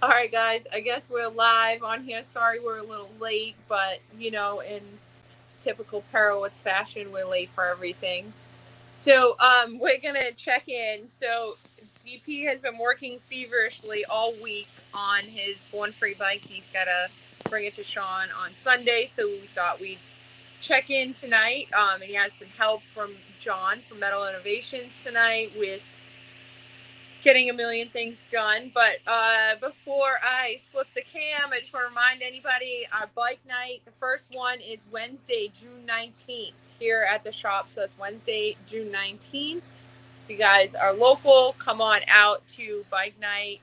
All right, guys. I guess we're live on here. Sorry we're a little late, but in typical Perowitz fashion, we're late for everything. So, we're gonna check in. So, DP has been working feverishly all week on his Born Free bike. He's gotta bring it to Sean on Sunday, so we thought we'd check in tonight. And he has some help from John from Metal Innovations tonight with getting a million things done. But before I flip the cam, I just want to remind anybody our bike night. The first one is Wednesday, June 19th, here at the shop. So it's Wednesday, June 19th. If you guys are local, come on out to bike night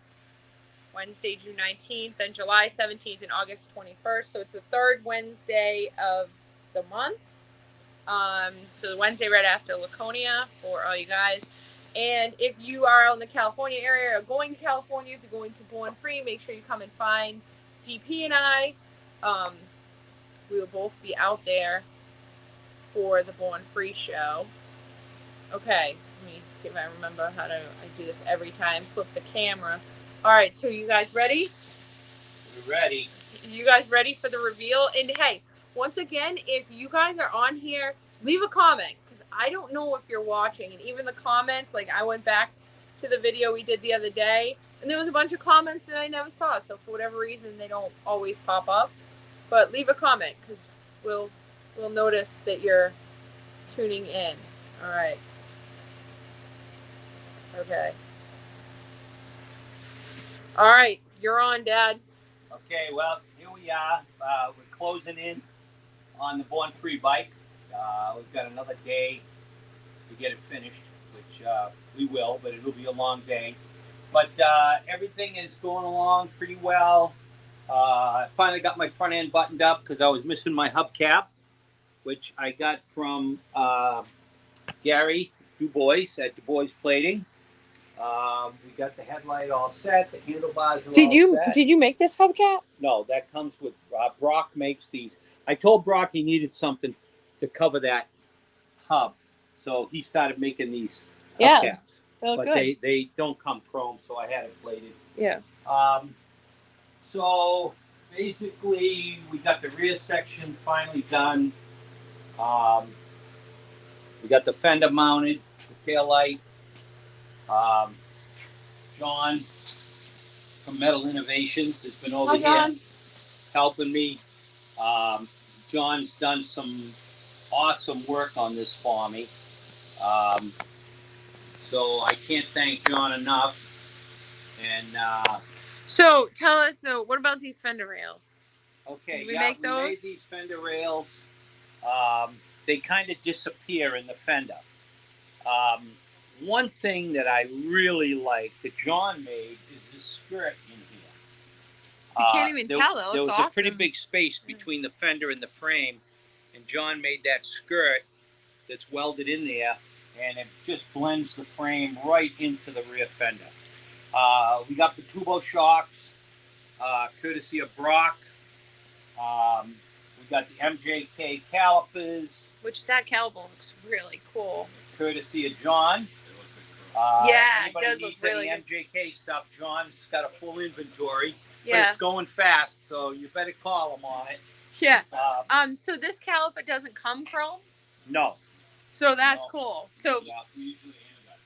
Wednesday, June 19th, then July 17th and August 21st. So it's the third Wednesday of the month. So the Wednesday right after Laconia for all you guys. And if you are in the California area or going to California, if you're going to Born Free, make sure you come and find DP and I. We will both be out there for the Born Free show. Okay, let me see if I remember how to. I do this every time. Flip the camera. All right, so you guys ready? We're ready. You guys ready for the reveal? And hey, once again, if you guys are on here, leave a comment because I don't know if you're watching. And even the comments, like I went back to the video we did the other day, and there was a bunch of comments that I never saw. So for whatever reason, they don't always pop up. But leave a comment because we'll notice that you're tuning in. All right. Okay. All right, you're on, Dad. Okay, well, here we are. We're closing in on the Born Free bike. We've got another day to get it finished, which we will, but it'll be a long day. But everything is going along pretty well. I finally got my front end buttoned up because I was missing my hubcap, which I got from Gary DuBois at DuBois Plating. We got the headlight all set. The handlebars are Did all you set. did you make this hubcap? No, that comes with Brock makes these. I told Brock he needed something to cover that hub, so he started making these hubcaps. They But good. they don't come chrome, so I had it plated. Yeah. So basically, we got the rear section finally done. Um, we got the fender mounted, the tail light. Um, John from Metal Innovations has been over here helping me. Um, John's done some awesome work on this for me. Um, so I can't thank John enough. And So tell us. So what about these fender rails? okay, Did we yeah, make we those? made these fender rails. They kind of disappear in the fender. Um, One thing that I really like that John made is this skirt in here. You can't even tell though. There It's was awesome. a pretty big space between the fender and the frame, and John made that skirt that's welded in there, and it just blends the frame right into the rear fender. We got the turbo shocks, courtesy of Brock. We got the MJK calipers, Which that caliber looks really cool. courtesy of John. Yeah, it anybody does look needs really any good. MJK stuff, John's got a full inventory. But Yeah. it's going fast, so you better call him on it. Yeah. So this caliper doesn't come chrome. No. So that's cool. So Yeah, we usually aim that.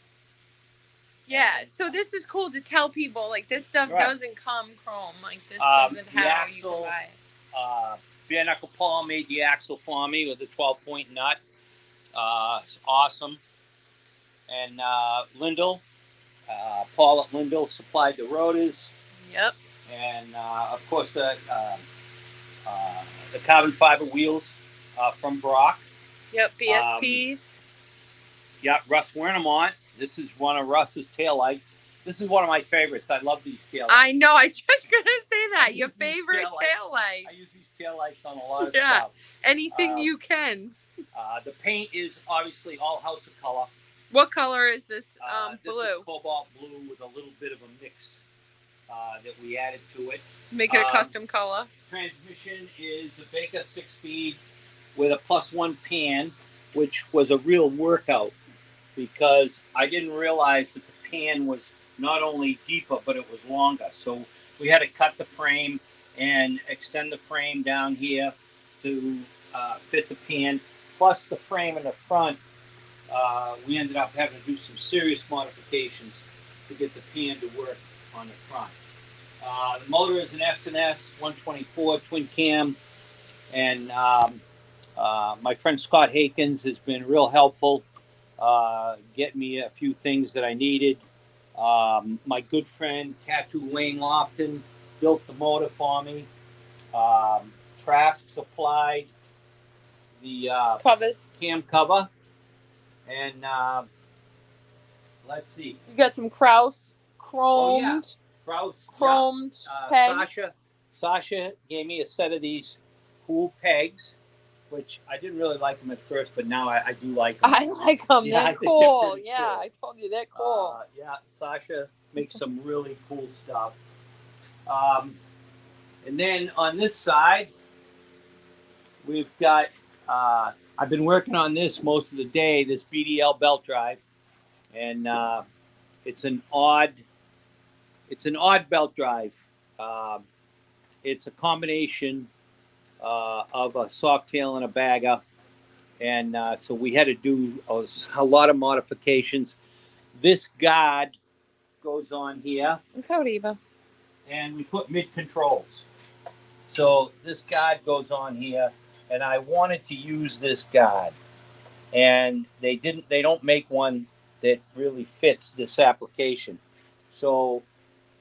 yeah. So this is cool to tell people like this stuff Right. doesn't come chrome. Like this doesn't The have you axle, can buy it. Bare Knuckle Paul made the axle for me with a 12-point nut. It's awesome. And Lindell, Paul at Lindell supplied the rotors. Yep. And of course the carbon fiber wheels from Brock. Yep. BSTs. Yeah, Russ Wernemont. This is one of Russ's taillights. This is one of my favorites. I love these taillights. I know. I just gonna say that. Your favorite taillight. I use these taillights on a lot of stuff. Anything you can. The paint is obviously all House of Color. What color is this? This Blue. is cobalt blue with a little bit of a mix that we added to it. Make it a custom color. Transmission is a Baker 6-speed with a +1 pan, which was a real workout because I didn't realize that the pan was not only deeper, but it was longer. So we had to cut the frame and extend the frame down here to fit the pan. Plus the frame in the front, we ended up having to do some serious modifications to get the pan to work on the front. The motor is an S&S 124 twin cam, and my friend Scott Hakens has been real helpful, getting me a few things that I needed. My good friend Tattoo Wayne Lofton built the motor for me. Trask supplied the Covers. cam cover, and let's see. You got some Kraus chromed. Kraus, chromed pegs. Sasha gave me a set of these cool pegs, which I didn't really like them at first, but now I do like them. I like them. Yeah, They're cool. Yeah, cool. I told you they're cool. Sasha makes some really cool stuff. And then on this side, we've got, I've been working on this most of the day, this BDL belt drive. And it's an odd belt drive. It's a combination of a Softail and a bagger. And so we had to do a lot of modifications. This guard goes on here. Okay, and we put mid controls. So this guard goes on here, and I wanted to use this guard, and they don't make one that really fits this application. So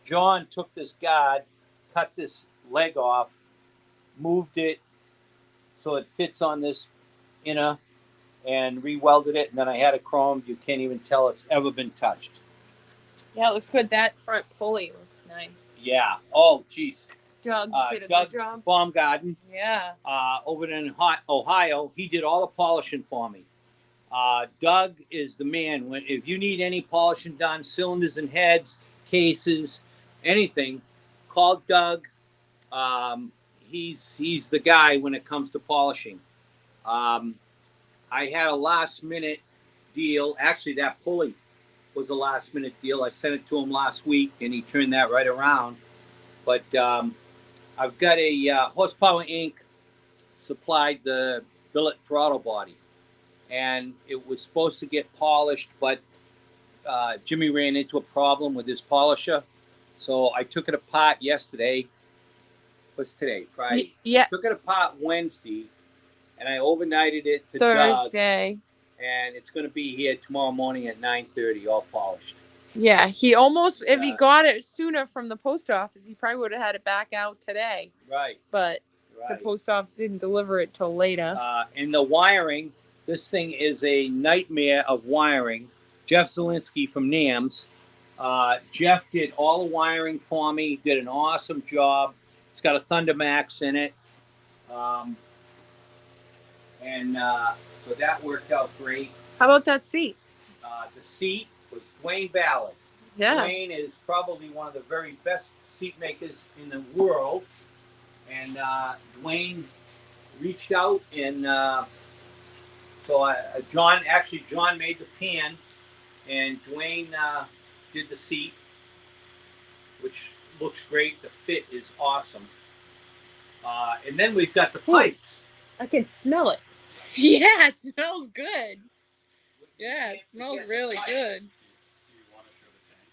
John took this guard, cut this leg off, moved it so it fits on this inner, and re-welded it, and then I had it chromed. You can't even tell it's ever been touched. Yeah, it looks good. That front pulley looks nice. Yeah. Oh, geez. Doug did a Doug good job. Baumgarten. Yeah. Over in Ohio, he did all the polishing for me. Doug is the man. If you need any polishing done, cylinders and heads, cases, anything, call Doug. He's the guy when it comes to polishing. I had a last minute deal. Actually, that pulley was a last minute deal. I sent it to him last week, and he turned that right around. But I've got a Horsepower Inc. supplied the billet throttle body, and it was supposed to get polished, but Jimmy ran into a problem with his polisher, so I took it apart yesterday. What's today? Friday. Yeah. Took it apart Wednesday, and I overnighted it to Thursday. Doug, and it's going to be here tomorrow morning at 9:30, all polished. Yeah, he almost, if he got it sooner from the post office, he probably would have had it back out today. Right. But the post office didn't deliver it till later. And the wiring, this thing is a nightmare of wiring. Jeff Zielinski from NAMS. Jeff did all the wiring for me, did an awesome job. It's got a Thunder Max in it. So that worked out great. How about that seat? The seat was Dwayne Ballard. Yeah. Dwayne is probably one of the very best seat makers in the world. And Dwayne reached out, and John made the pan, and Dwayne did the seat, which looks great. The fit is awesome. And then we've got the pipes. I can smell it. Yeah, it smells good. Yeah, it smells really good. Do you want to show the tank?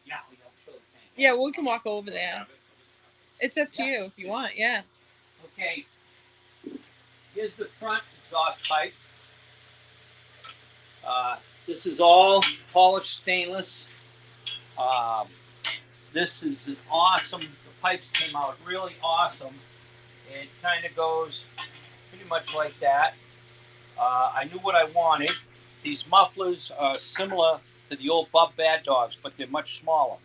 Yeah, we don't show the tank. Yeah, we can walk over there. It's up to you if you want, yeah. Okay, here's the front exhaust pipe. This is all polished stainless. This is an awesome, the pipes came out really awesome. It kind of goes pretty much like that. I knew what I wanted. These mufflers are similar to the old Bub Bad Dogs, but they're much smaller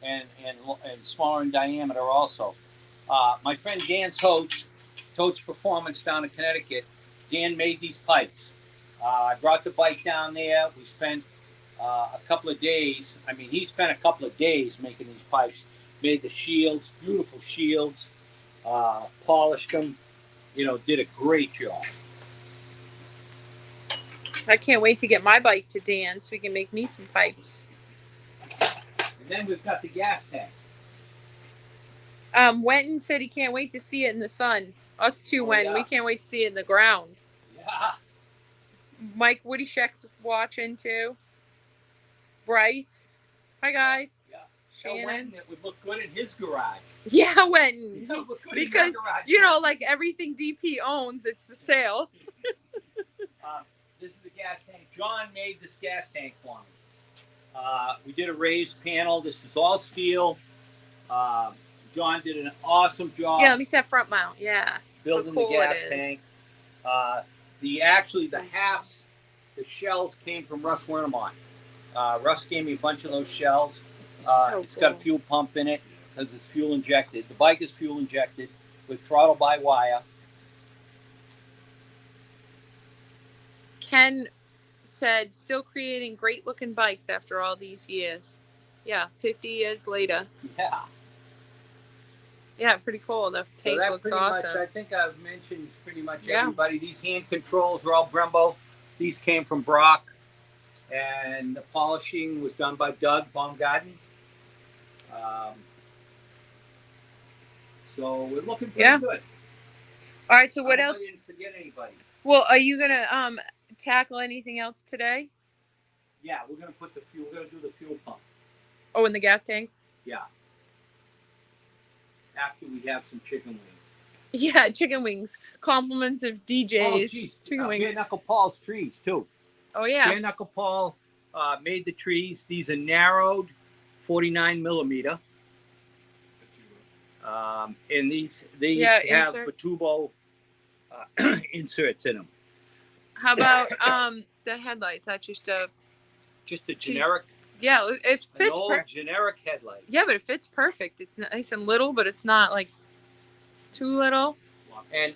and smaller in diameter also. My friend Dan Totes Performance down in Connecticut, Dan made these pipes. I brought the bike down there. We spent a couple of days. I mean, he spent a couple of days making these pipes. Made the shields, beautiful shields, polished them, did a great job. I can't wait to get my bike to Dan so he can make me some pipes. And then we've got the gas tank. Wenton said he can't wait to see it in the sun. Us too, Oh, Wenton. yeah. We can't wait to see it in the ground. Yeah. Mike Woody Sheck's watching too. Bryce. Hi, guys. Yeah. Tell Shannon. Wenton it would look good in his garage. Yeah, Wenton. It would look good Because, in your garage. you know, like everything DP owns, it's for sale. This is the gas tank. John made this gas tank for me. We did a raised panel. This is all steel. John did an awesome job. Yeah, let me see that front mount. Yeah. Building cool the gas it is. tank. The halves, the shells came from Russ Wernemont. Russ gave me a bunch of those shells. It's got a fuel pump in it because it's fuel injected. The bike is fuel injected with throttle by wire. Ken said, still creating great looking bikes after all these years. Yeah, 50 years later. Yeah. Yeah, pretty cool. The tank that looks pretty awesome. much, I think I've mentioned pretty much Yeah. everybody. These hand controls are all Brembo. These came from Brock. And the polishing was done by Doug Baumgarten. So we're looking pretty good. All right, so what I else? didn't forget anybody. Well, are you gonna tackle anything else today? Yeah, we're gonna put the fuel. We're gonna do the fuel pump. Oh, in the gas tank? Yeah. After we have some chicken wings. Yeah, chicken wings. Compliments of DJs. Oh, geez. Chicken wings. Bare Knuckle Paul's trees too. Oh yeah. Bare Knuckle Paul made the trees. These are narrowed, 49 millimeter. And these have inserts. Batubo inserts in them. How about the headlights? That's just a generic. Yeah, it An fits. old generic headlight. Yeah, but it fits perfect. It's nice and little, but it's not like too little. And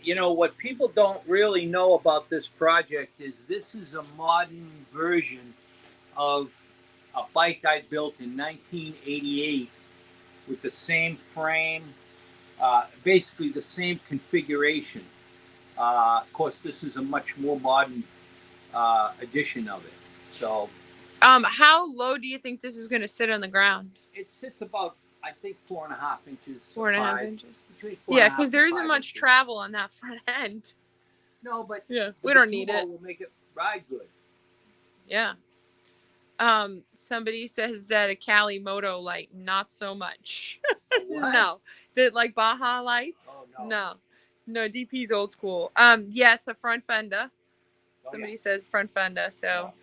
you know what people don't really know about this project is this is a modern version of a bike I built in 1988 with the same frame, basically the same configuration. Of course, this is a much more modern edition of it. So, how low do you think this is going to sit on the ground? it sits about, I think, 4.5 inches. 4.5 inches. Between Yeah, because there isn't much travel on that front end. No, but we don't need it. Will make it ride good. Yeah. Somebody says that a Cali Moto light, not so much. No. Did like Baja lights? Oh, No, DP's old school. Yes, a front fender. Somebody says front fender, so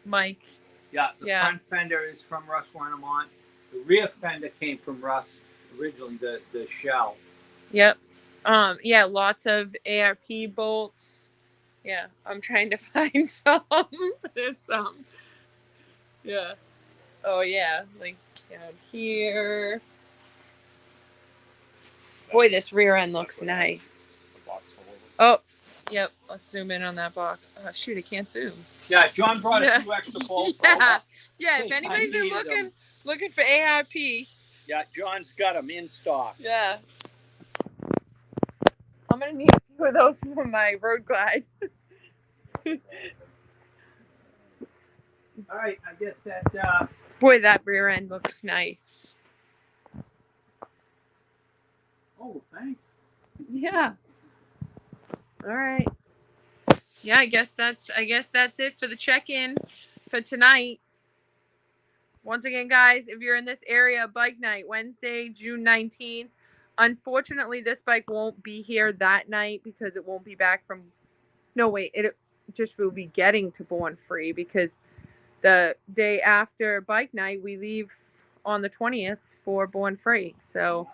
Mike. Yeah, the front fender is from Russ Wernemont. The rear fender came from Russ originally, the shell. Yep. Yeah, lots of ARP bolts. Yeah, I'm trying to find some. There's some. Yeah. Oh yeah, like down here. Boy, this rear end looks nice. Oh, yep. Let's zoom in on that box. Oh shoot, I can't zoom. Yeah, John brought a few extra bolts over. Yeah. If anybody's looking for ARP. Yeah, John's got them in stock. Yeah. I'm gonna need a few of those for my road glide. All right, I guess that. Boy, that rear end looks nice. Oh, thanks. Yeah. All right. Yeah, I guess that's it for the check-in for tonight. Once again, guys, if you're in this area, bike night, Wednesday, June 19th. Unfortunately, this bike won't be here that night because it won't be back from. No, wait, it just will be getting to Born Free because the day after bike night, we leave on the 20th for Born Free. So,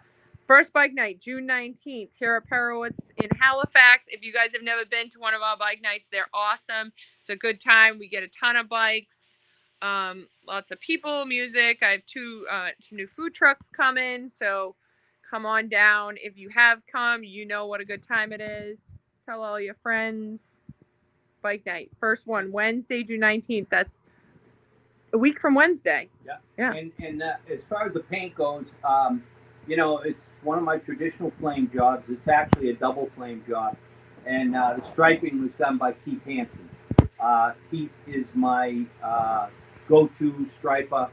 first bike night, June 19th, here at Perowitz in Halifax. If you guys have never been to one of our bike nights, they're awesome. It's a good time. We get a ton of bikes, lots of people, music. I have two new food trucks coming, so come on down. If you have come, you know what a good time it is. Tell all your friends. Bike night, first one, Wednesday, June 19th. That's a week from Wednesday. Yeah. And as far as the paint goes, you know, it's one of my traditional flame jobs. It's actually a double flame job. And the striping was done by Keith Hansen. Keith is my go-to striper.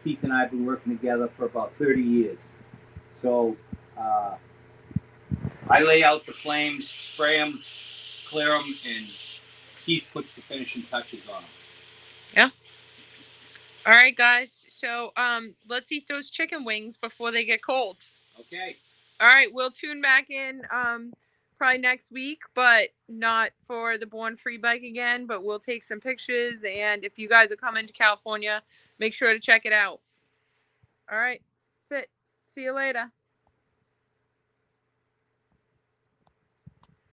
Keith and I have been working together for about 30 years. So I lay out the flames, spray them, clear them, and Keith puts the finishing touches on them. Yeah. All right, guys. So let's eat those chicken wings before they get cold. Okay. All right, we'll tune back in probably next week, but not for the Born Free Bike again, but we'll take some pictures, and if you guys are coming to California, make sure to check it out. All right, that's it. See you later.